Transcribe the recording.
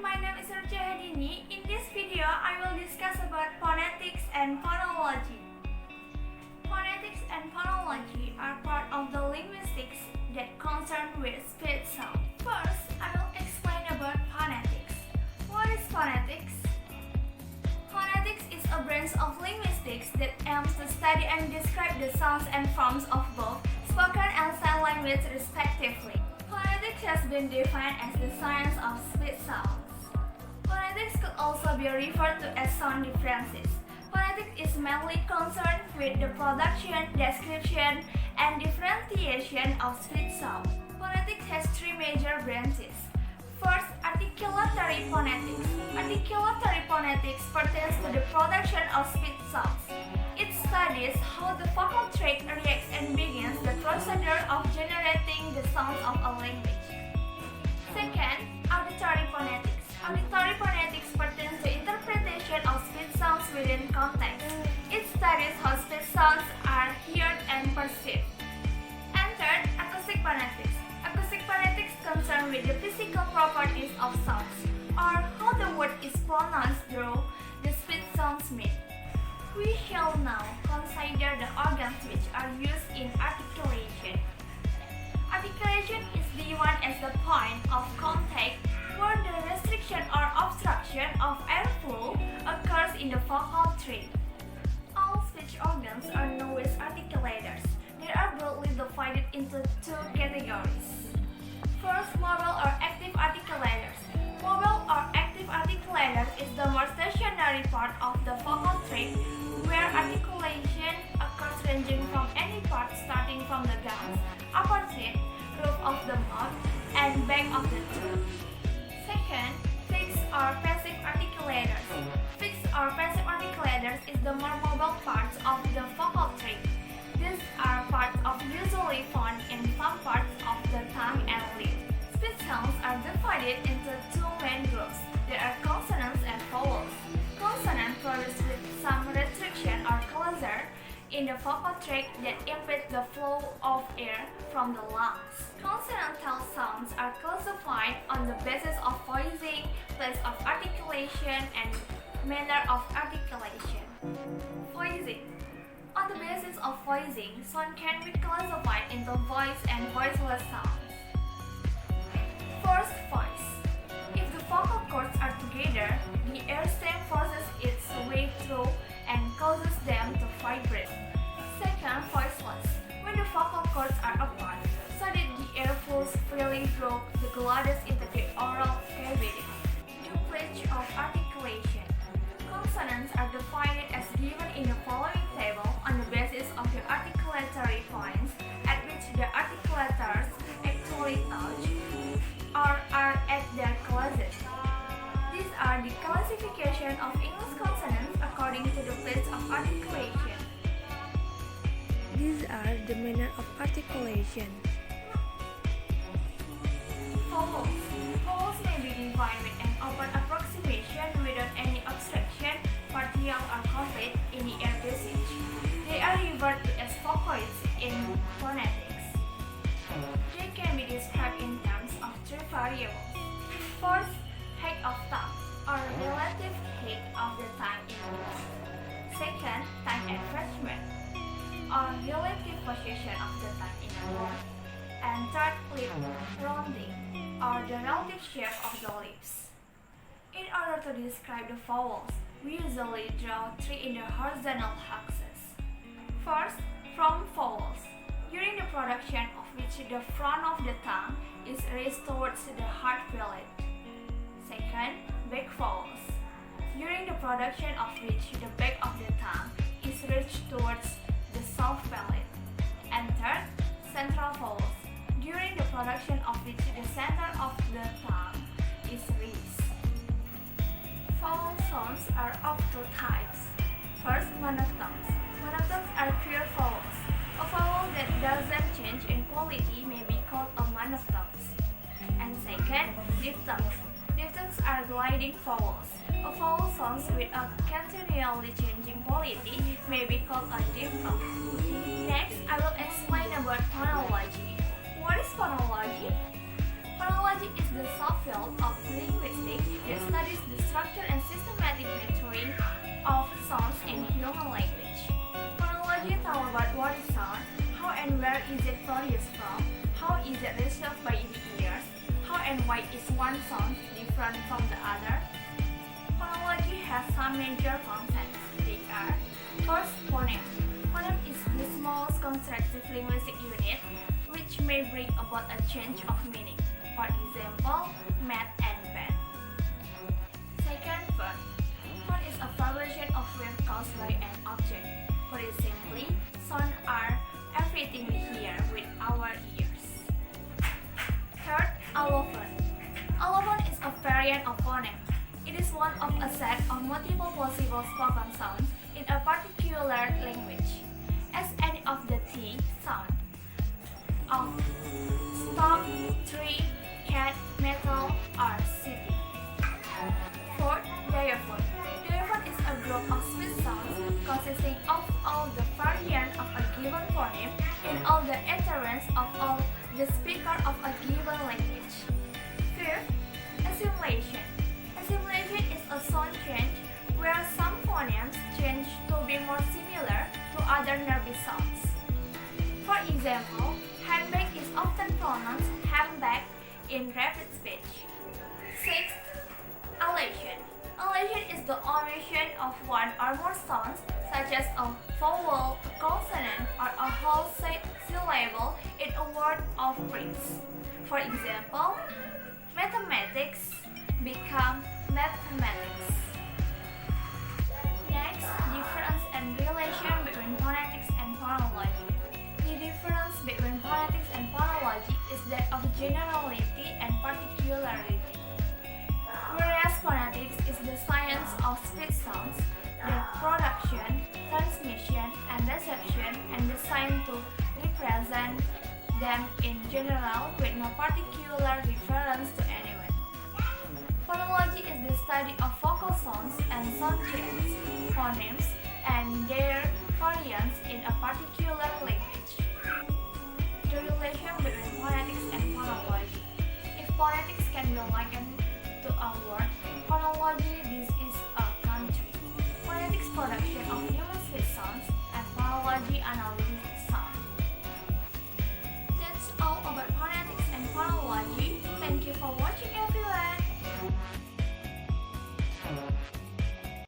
my name is Dini. In this video, I will discuss about phonetics and phonology. Phonetics and phonology are part of the linguistics that concern with speech sound. First, I will explain about phonetics. What is phonetics? Phonetics is a branch of linguistics that aims to study and describe the sounds and forms of both spoken and sign language respectively. Phonetics has been defined as the science of speech sounds. Phonetics could also be referred to as sound differences. Phonetics is mainly concerned with the production, description, and differentiation of speech sound. Phonetics has three major branches. First, articulatory phonetics. Articulatory phonetics pertains to the production of speech sounds. It studies how the vocal tract reacts and begins the procedure of generating the sounds of a language. Second, auditory phonetics. Auditory phonetics pertains to interpretation of speech sounds within context. It studies how speech sounds are heard and perceived. And third, acoustic phonetics. Acoustic phonetics concern with the physical properties of sounds, or how the word is pronounced through the speech sounds made. We shall now consider the organs which are used in articulation. Articulation is defined as the point of contact where the restriction or obstruction of airflow occurs in the vocal tract. All speech organs are known as articulators. They are broadly divided into two categories. First, mobile or active articulators. Mobile or active articulators is the more stationary part of the vocal tract where articulation occurs ranging from any part starting from the gums, upper teeth, roof of the mouth, and back of the throat. Second, fixed or passive articulators. Fixed or passive articulators is the more mobile parts of the vocal tract. These are parts usually found in some parts of the tongue and lip. Speech sounds are divided into two main groups. There are consonants and vowels. Consonant produce with some restriction or closure in the vocal tract that impede the flow of air from the lungs. Consonantal sounds are classified on the basis of voicing, place of articulation, and manner of articulation. Voicing. On the basis of voicing, sound can be classified into voice and voiceless sounds. First, voice. If the vocal cords are together, the air stem forces its way through and causes them to vibrate. Second, voiceless. When the vocal cords are apart, so that the air flows freely through the glottis into the oral cavity. Duplage of articulation. Consonants are defined as given in the following table on the basis of the articulatory points at which the articulators actually touch or are at their closest. These are the classification of English consonants according to the place of articulation. These are the manner of articulation. Vowels. Vowels may be defined with an open approximation without any obstruction, partial or complete in the air passage. They are referred to as vocoids in phonetics. They can be described in terms of three variables. First, height of tongue, or relative height of the tongue in use. Second, tongue attachment, or relative position of the tongue in the mouth. And third, lip rounding, or the relative shape of the lips. In order to describe the vowels, we usually draw three in the horizontal axis. First, front vowels, during the production of which the front of the tongue is raised towards the hard palate. Second, back vowels, during the production of which the back of the tongue is raised towards the soft palate. And third, central vowels, during the production of which the center of the tongue is raised. Vowel sounds are of two types. First, monophthongs. Monophthongs are pure vowels. A vowel that doesn't change in quality may be called a monophthong. And second, diphthongs. Diphthongs are gliding vowels. A vowel sounds with a continually changing quality may be called a diphthong. Next, I will explain about phonology. What is phonology? Phonology is the subfield of linguistics that studies the structure and systematic metering of sounds in human language. Phonology tells about what is sound, how and where is it produced from, how is it received by the ears, how and why is one sound different from the other. Phonology has some major concepts. They are: first, phoneme. Phoneme is the smallest constructive linguistic unit which may bring about a change of meaning. For example, mat and bed. Second, phone. Phone is a vibration of wave caused by an object. Put it simply, sounds are everything we hear with our ears. Third, allophone. Allophone is a variant of phoneme. It is one of a set of multiple possible spoken sounds in a particular language, as any of the T sound of stop, tree, cat, metal, or city. Fourth, diaphone. Diaphone is a group of speech sounds consisting of all the variants of a given phoneme in all the utterance of all the speaker of a given language. Fifth, assimilation. Assimilation is a sound change where some phonemes change to be more similar to other nervous sounds. For example, handbag is often pronounced handbag in rapid speech. Sixth, elation. Elation is the omission of one or more sounds, such as a vowel, a consonant, or a whole syllable in a word of phrase. For example, mathematics become mathematics. Next, difference and relation between phonetics and phonology. The difference between phonetics and phonology is that of generality and particularity. Whereas phonetics is the science of speech sounds, their production, transmission, and reception, and designed to represent them in general with no particular reference to anyone. Phonology is the study of vocal sounds and sound chains, phonemes, and their variants in a particular language. The relation between phonetics and phonology. If phonetics can be likened to a word, phonology this is a country. Phonetics production of human speech sounds, and phonology analysis